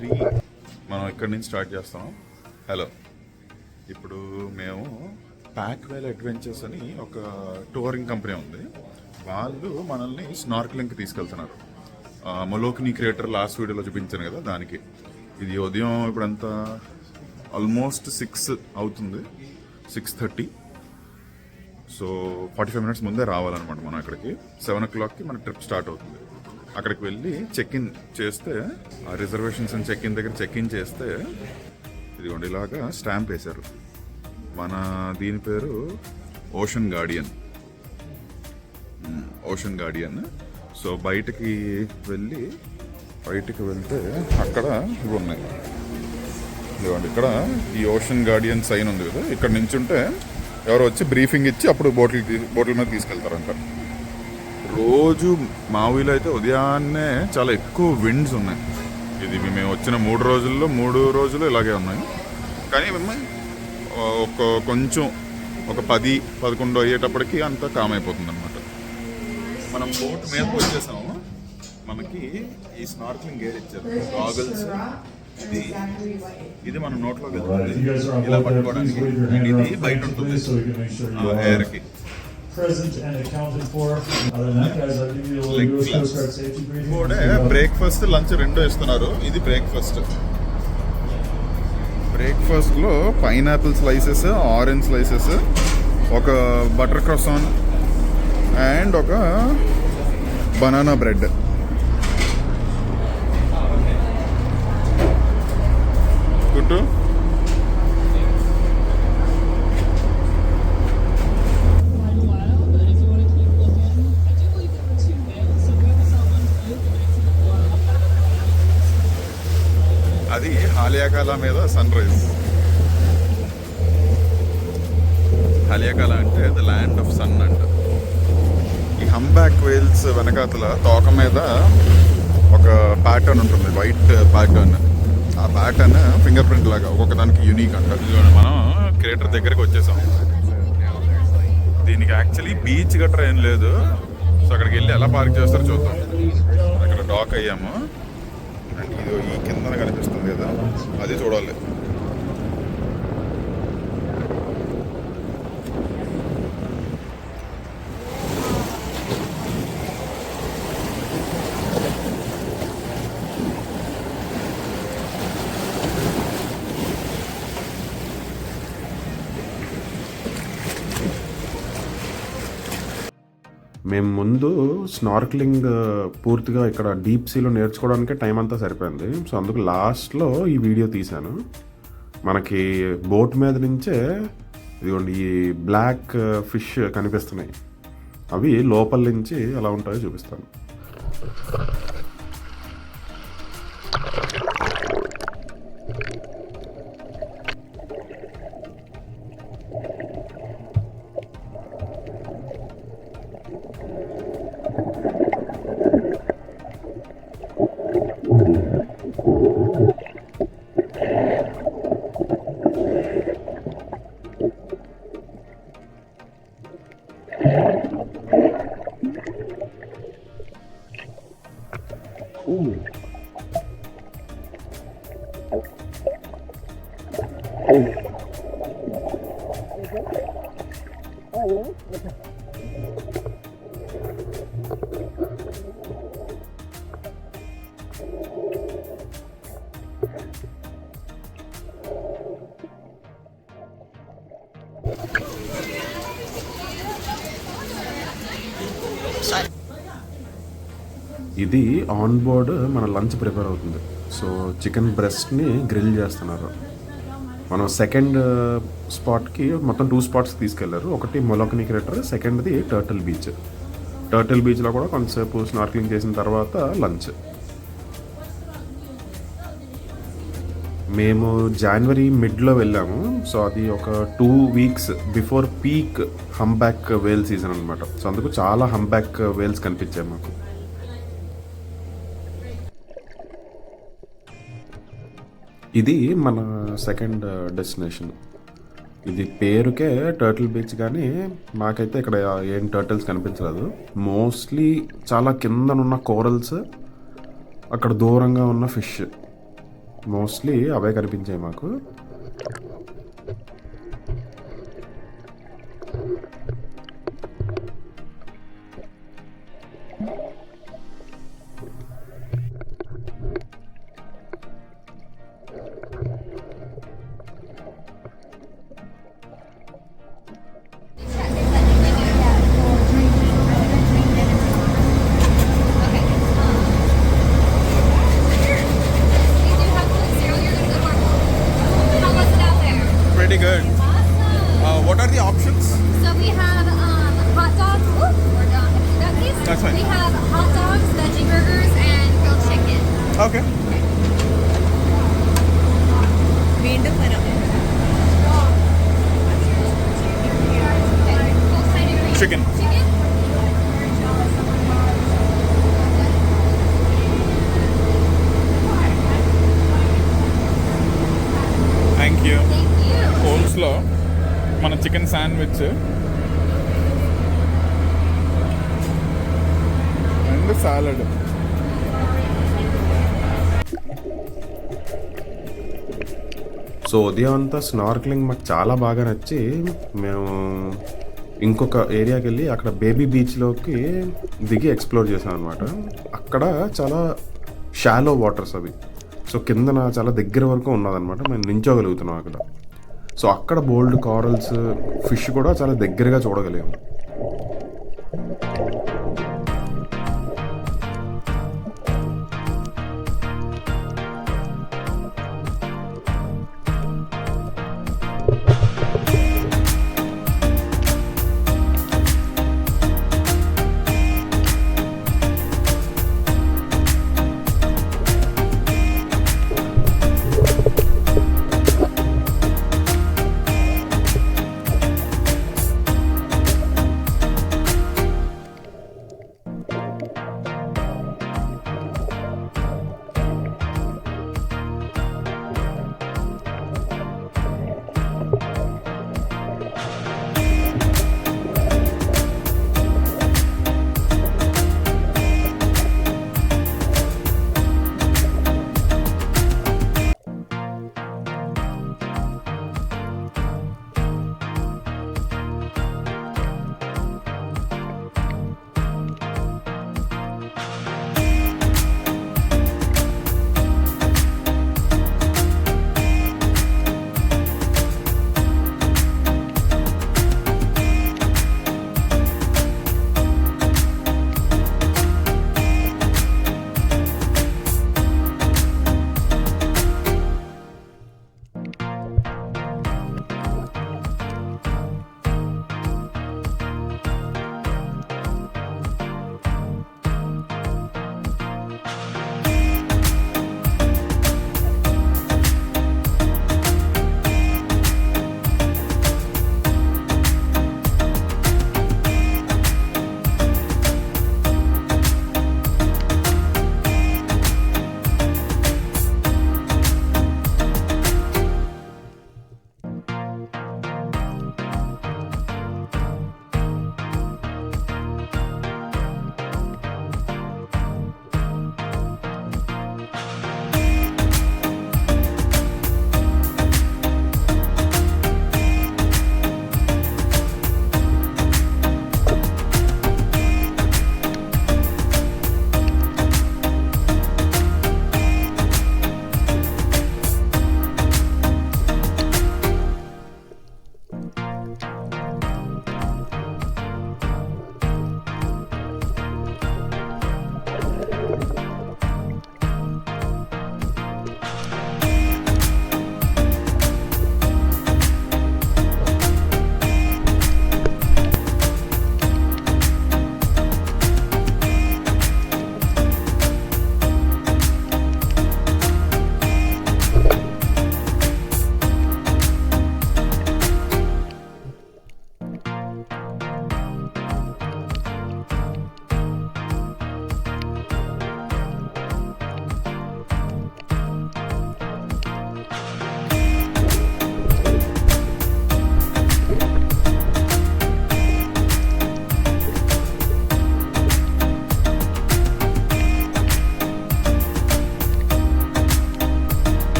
3 మనం ఇక్కడి నుంచి స్టార్ట్ చేస్తాం. హలో, ఇప్పుడు మేము ప్యాక్ వేల్ అడ్వెంచర్స్ అని ఒక టూరింగ్ కంపెనీ ఉంది. వాళ్ళు మనల్ని స్నార్క్లింగ్కి తీసుకెళ్తున్నారు. మొలోక్ని క్రియేటర్ లాస్ట్ వీడియోలో చూపించాను కదా, దానికి. ఇది ఉదయం ఇప్పుడంతా ఆల్మోస్ట్ 6 అవుతుంది, 6:30. సో 45 మినిట్స్ ముందే రావాలన్నమాట మనం అక్కడికి. 7 o'clockకి మన ట్రిప్ స్టార్ట్ అవుతుంది. అక్కడికి వెళ్ళి చెక్ ఇన్ చేస్తే, ఆ రిజర్వేషన్స్ అండ్ చెక్ ఇన్ దగ్గర చెక్ ఇన్ చేస్తే ఇదిగోండి ఇలాగా స్టాంప్ వేశారు. మన దీని పేరు ఓషన్ గార్డియన్. సో బయటికి వెళ్తే అక్కడ ఇవి ఉన్నాయి. ఇదిగోండి ఇక్కడ ఈ ఓషన్ గార్డియన్ సైన్ ఉంది కదా, ఇక్కడ నించుంటే ఎవరు వచ్చి బ్రీఫింగ్ ఇచ్చి అప్పుడు బోట్ల మీద తీసుకెళ్తారంట. రోజు మా ఊళ్ళో అయితే ఉదయాన్నే చాలా ఎక్కువ విండ్స్ ఉన్నాయి. ఇది మేము వచ్చిన 3 రోజులు ఇలాగే ఉన్నాయి. కానీ కొంచెం ఒక 10-11 అయ్యేటప్పటికి అంతా కామ్ అయిపోతుంది అనమాట. మనం బోట్ మీదకి వచ్చేసాము. మనకి ఈ స్నార్క్లింగ్ గేర్ ఇచ్చారు, గాగల్స్. ఇది మన నోట్లోకి వెళ్తుంది ఇలా పట్టుకోవడానికి. ఇది బయట ఉంటుంది ఎయిర్కి. బ్రేక్ఫాస్ట్, లంచ్ 2 ఇస్తున్నారు. ఇది బ్రేక్ఫాస్ట్ లో పైనాపిల్ స్లైసెస్, ఆరెంజ్ స్లైసెస్, ఒక బటర్ క్రోసాన్ అండ్ ఒక బనానా బ్రెడ్. గుడ్. అది హాలియాకాలా మీద సన్ రైజ్. హాలియాకాలా అంటే ద ల్యాండ్ ఆఫ్ సన్ అంట. ఈ హంబ్యాక్ వేల్స్ వెనకాతల తోక మీద ఒక ప్యాటర్న్ ఉంటుంది, వైట్ ప్యాటర్న్. ఆ ప్యాటర్న్ ఫింగర్ ప్రింట్ లాగా ఒక్కొక్క దానికి యూనిక్ అంట. మనం క్రియేటర్ దగ్గరికి వచ్చేసాం. దీనికి యాక్చువల్లీ బీచ్ గట్రా ఏం లేదు. సో అక్కడికి వెళ్ళి ఎలా పార్క్ చేస్తారో చూద్దాం. అక్కడ డాక్ అయ్యాము. ఇది ఈ కిందన కనిపిస్తుంది కదా, అది చూడాలి. మేము ముందు స్నార్క్లింగ్ పూర్తిగా ఇక్కడ డీప్ సీలో నేర్చుకోవడానికే టైం అంతా సరిపోయింది. సో అందుకు లాస్ట్లో ఈ వీడియో తీశాను. మనకి బోట్ మీద నుంచే ఇదిగోండి ఈ బ్లాక్ ఫిష్ కనిపిస్తున్నాయి. అవి లోపల నుంచి ఎలా ఉంటాయో చూపిస్తాను. ఇది ఆన్ బోర్డ్ మన లంచ్ ప్రిపేర్ అవుతుంది. సో చికెన్ బ్రెస్ట్ని గ్రిల్ చేస్తున్నారు. మనం సెకండ్ స్పాట్కి మొత్తం 2 స్పాట్స్ తీసుకెళ్లారు. ఒకటి మొలోక్ని క్రియేటర్, సెకండ్ది టర్టిల్ బీచ్లో కూడా కొంతసేపు స్నార్క్లింగ్ చేసిన తర్వాత లంచ్. మేము జనవరి మిడ్లో వెళ్ళాము. సో అది ఒక 2 weeks బిఫోర్ పీక్ హంబ్యాక్ వేల్ సీజన్ అనమాట. సో అందుకు చాలా హంబ్యాక్ వేల్స్ కనిపించాయి మాకు. ఇది మన సెకండ్ డెస్టినేషన్. ఇది పేరుకే టర్టిల్ బీచ్, కానీ నాకైతే ఇక్కడ ఏం టర్టిల్స్ కనిపించలేదు. మోస్ట్లీ చాలా కిందనున్న కోరల్స్, అక్కడ దూరంగా ఉన్న ఫిష్. మోస్ట్లీ అవే కనిపించాయి మాకు. How was it out there? Pretty good. Awesome. What are the options? So we have hot dogs. Oop, we're done. That piece. That's fine. We have hot dogs, veggie burgers, and grilled chicken. Okay. വീണ്ടും വരാം. Okay. What kind of green? Chicken. Chicken. Thank you. Thank you. కోల్స్లో మన chicken sandwich and salad. So ఉదయం అంతా snorkelling మాకు చాలా బాగా నచ్చి మేము ఇంకొక ఏరియాకి వెళ్ళి అక్కడ బేబీ బీచ్లోకి దిగి ఎక్స్ప్లోర్ చేసాం అనమాట. అక్కడ చాలా షాలో వాటర్స్ అవి. సో కిందన చాలా దగ్గర వరకు ఉన్నదన్నమాట. మేము నించోగలుగుతున్నాం అక్కడ. సో అక్కడ బోల్డ్ కారల్స్, ఫిష్ కూడా చాలా దగ్గరగా చూడగలిగాము.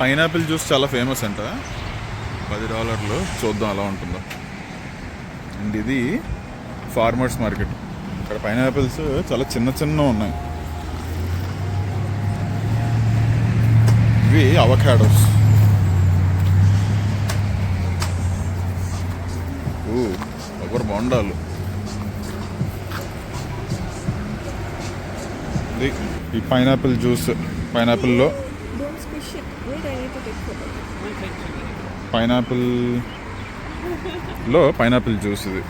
పైనాపిల్ జ్యూస్ చాలా ఫేమస్ అంట, $10 చూద్దాం ఎలా ఉంటుందో. అండ్ ఇది ఫార్మర్స్ మార్కెట్. ఇక్కడ పైనాపిల్స్ చాలా చిన్న చిన్న ఉన్నాయి. ఇవి అవకాడోస్. కొబ్బరి బొండాలు. ఇది ఈ పైనాపిల్ జ్యూస్. పైనాపిల్లో Don't squish it. Wait, I need to take photo. పైనాపిల్లో పైనాపిల్ జ్యూస్ ఇది.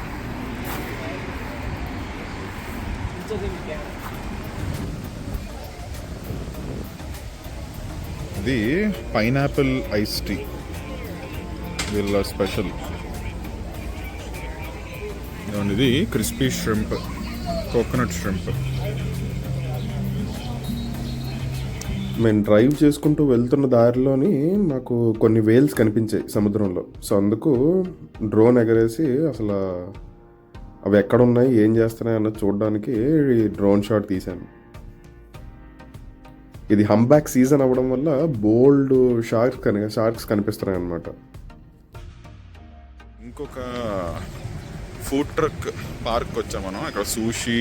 ఇది పైనాపిల్ ఐస్ టీ వీళ్ళ స్పెషల్. ఇది క్రిస్పీ ష్రింప్, కోకోనట్ ష్రింప్. మేము డ్రైవ్ చేసుకుంటూ వెళ్తున్న దారిలోని నాకు కొన్ని వేల్స్ కనిపించాయి సముద్రంలో. సో అందుకు డ్రోన్ ఎగరేసి అసలు అవి ఎక్కడ ఉన్నాయి, ఏం చేస్తున్నాయి అన్నది చూడడానికి డ్రోన్ షాట్ తీశాను. ఇది హంబ్యాక్ సీజన్ అవ్వడం వల్ల బోల్డ్ షార్క్స్ కనిపిస్తున్నాయి అన్నమాట. ఇంకొక ఫుడ్ ట్రక్ పార్క్ వచ్చాం మనం. ఇక్కడ సూషీ,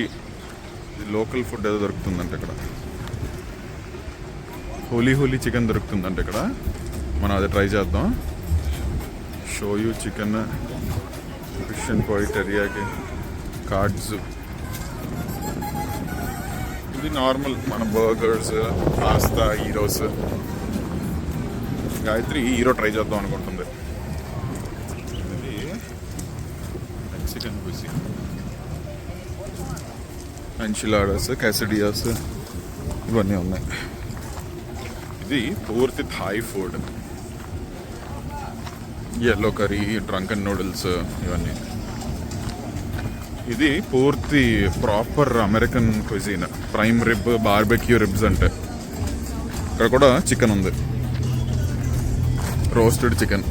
లోకల్ ఫుడ్ ఏదో దొరుకుతుందంటే ఇక్కడ. హోలీ చికెన్ దొరుకుతుందంటే ఇక్కడ. మనం అది ట్రై చేద్దాం. షోయూ చికెన్, ఫిష్ అండ్ కోయి, టెరియాకి, కార్డ్స్. ఇది నార్మల్ మన burgers, pasta, heroes. Gayatri hero try చేద్దాం అనుకుంటుంది. ఇది మెక్సికన్ కుజిన్. ఎంచిలాడాస్, క్యాసిడియాస్ ఇవన్నీ ఉన్నాయి. ఇది పూర్తి Thai food. Yellow curry, drunken noodles ఇవన్నీ. ఇది పూర్తి proper American cuisine. Prime rib, barbecue ribs అంటే. ఇక్కడ కూడా చికెన్ ఉంది, రోస్టెడ్ చికెన్.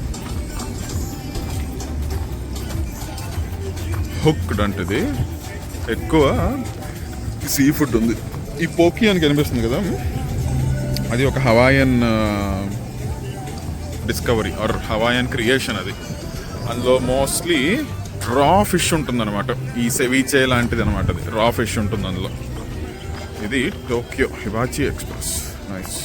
హుక్డ్ అంటే ఇది ఎక్కువ సీ ఫుడ్ ఉంది. ఈ పోకీ అని కనిపిస్తుంది కదా, అది ఒక Hawaiian discovery or Hawaiian creation. అది అందులో మోస్ట్లీ రా ఫిష్ ఉంటుంది అనమాట. ఈ సెవీచే లాంటిది అనమాట. అది రా ఫిష్ ఉంటుంది అందులో. ఇది టోక్యో హిబాచి ఎక్స్ప్రెస్. నైస్.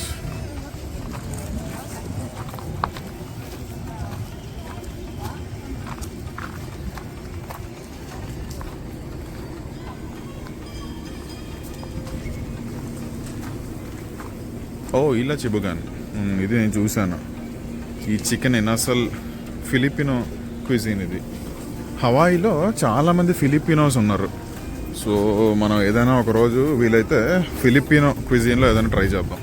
ఇలా చిబుగాన్. ఇది నేను చూశాను. ఈ చికెన్ అసలు ఫిలిపినో క్విజిన్. ఇది హవాయిలో చాలామంది ఫిలిపినోస్ ఉన్నారు. సో మనం ఏదైనా ఒకరోజు వీలైతే ఫిలిపినో క్విజిన్లో ఏదైనా ట్రై చేద్దాం.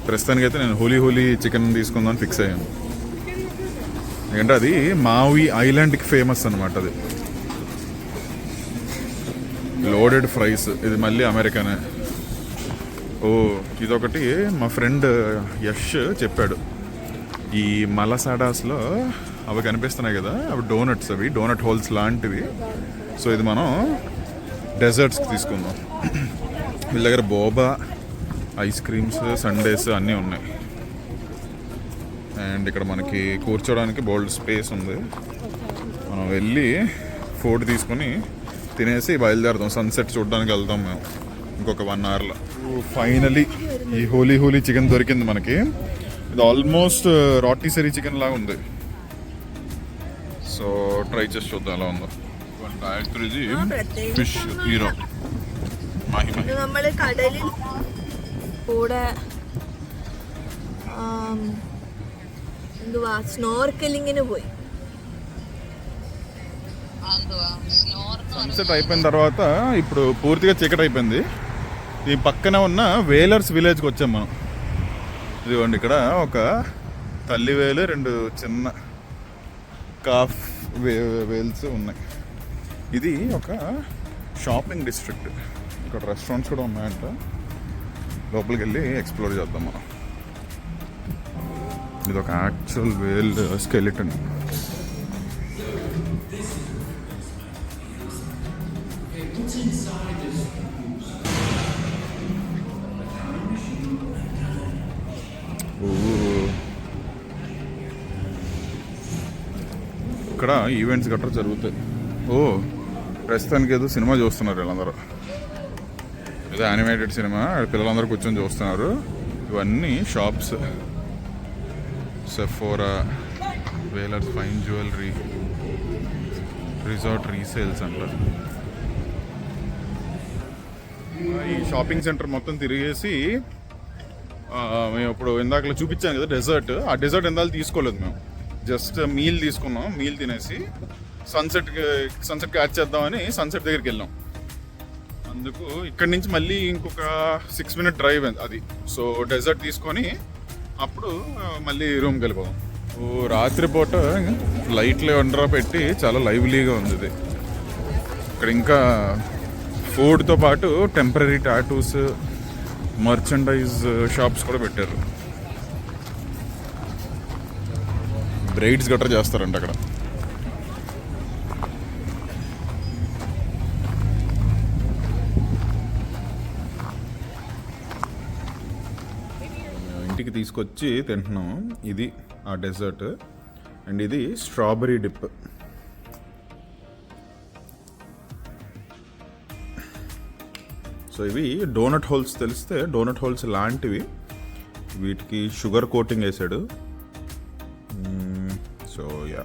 ప్రస్తుతానికి అయితే నేను హోలీ చికెన్ తీసుకుందామని ఫిక్స్ అయ్యాను. ఎందుకంటే అది మావి ఐలాండ్కి ఫేమస్ అనమాట. అది లోడెడ్ ఫ్రైస్. ఇది మళ్ళీ అమెరికానే. ఇదొకటి మా ఫ్రెండ్ యష్ చెప్పాడు. ఈ మలసాడాస్లో అవి కనిపిస్తున్నాయి కదా, అవి డోనట్స్. అవి డోనట్ హోల్స్ లాంటివి. సో ఇది మనం డెజర్ట్స్కి తీసుకుందాం. వీళ్ళ దగ్గర బోబా, ఐస్ క్రీమ్స్, సండేస్ అన్నీ ఉన్నాయి. అండ్ ఇక్కడ మనకి కూర్చోడానికి బోల్డ్ స్పేస్ ఉంది. మనం వెళ్ళి ఫుడ్ తీసుకొని తినేసి బయలుదేరుతాం. సన్సెట్ చూడడానికి వెళ్తాం మేము ఇంకొక 1 అవర్లో. ఫైనలీ ఈ హోలీ చికెన్ దొరికింది మనకి. ఇది ఆల్మోస్ట్ రాటిసరీ చికెన్ లాగా ఉంది. సో ట్రై చేసి చూద్దాం ఎలా ఉందో. ഗായത്രി ഫിഷ് ഹീറോ നമ്മൾ കടലിൽ കൂടെ എന്തുവാ സ്നോർക്കലിങ്ങിന് പോയി. సన్సెట్ అయిపోయిన తర్వాత ఇప్పుడు పూర్తిగా చీకటి అయిపోయింది. ఈ పక్కన ఉన్న వేలర్స్ విలేజ్కి వచ్చాం మనం. ఇదిగోండి ఇక్కడ ఒక తల్లి వేలు, 2 చిన్న కాఫ్ వేల్స్ ఉన్నాయి. ఇది ఒక షాపింగ్ డిస్ట్రిక్ట్. ఇక్కడ రెస్టారెంట్స్ కూడా ఉన్నాయంట. లోపలికి వెళ్ళి ఎక్స్ప్లోర్ చేద్దాం మనం. ఇది ఒక యాక్చువల్ వేల్ స్కెలిటన్. ఇక్కడ ఈవెంట్స్ గట్రా జరుగుతాయి. ఓ ప్రస్తుతానికి ఏదో సినిమా చూస్తున్నారు వీళ్ళందరూ, ఏదో యానిమేటెడ్ సినిమా, పిల్లలందరూ కూర్చొని చూస్తున్నారు. ఇవన్నీ shops, Sephora, Whalers fine jewellery, resort resales అంటారు. ఈ షాపింగ్ సెంటర్ మొత్తం తిరిగేసి మేము ఇప్పుడు ఇందాకలో చూపించాను కదా డెజర్ట్, ఆ డెజర్ట్ ఎందాలు తీసుకోలేదు మేము. జస్ట్ మీల్ తీసుకున్నాం, మీల్ తినేసి సన్సెట్ క్యాచ్ చేద్దామని సన్సెట్ దగ్గరికి వెళ్ళాం. అందుకు ఇక్కడి నుంచి మళ్ళీ ఇంకొక 6 minute డ్రైవ్ అది. సో డెజర్ట్ తీసుకొని అప్పుడు మళ్ళీ రూమ్కి వెళ్ళిపోదాం. ఓ రాత్రిపూట లైట్లు వండరా పెట్టి చాలా లైవ్లీగా ఉంది ఇది. ఇక్కడ ఇంకా ఫుడ్తో పాటు టెంపరీ టాటూస్, మర్చెండైజ్ షాప్స్ కూడా పెట్టారు. బ్రైడ్స్ గట్రా చేస్తారంట అక్కడ. ఇంటికి తీసుకొచ్చి తింటున్నాం. ఇది ఆ డెజర్ట్ అండ్ ఇది స్ట్రాబెరీ డిప్. సో ఇవి డోనట్ హోల్స్, తెలిస్తే డోనట్ హోల్స్ లాంటివి. వీటికి షుగర్ కోటింగ్ వేసాడు. So yeah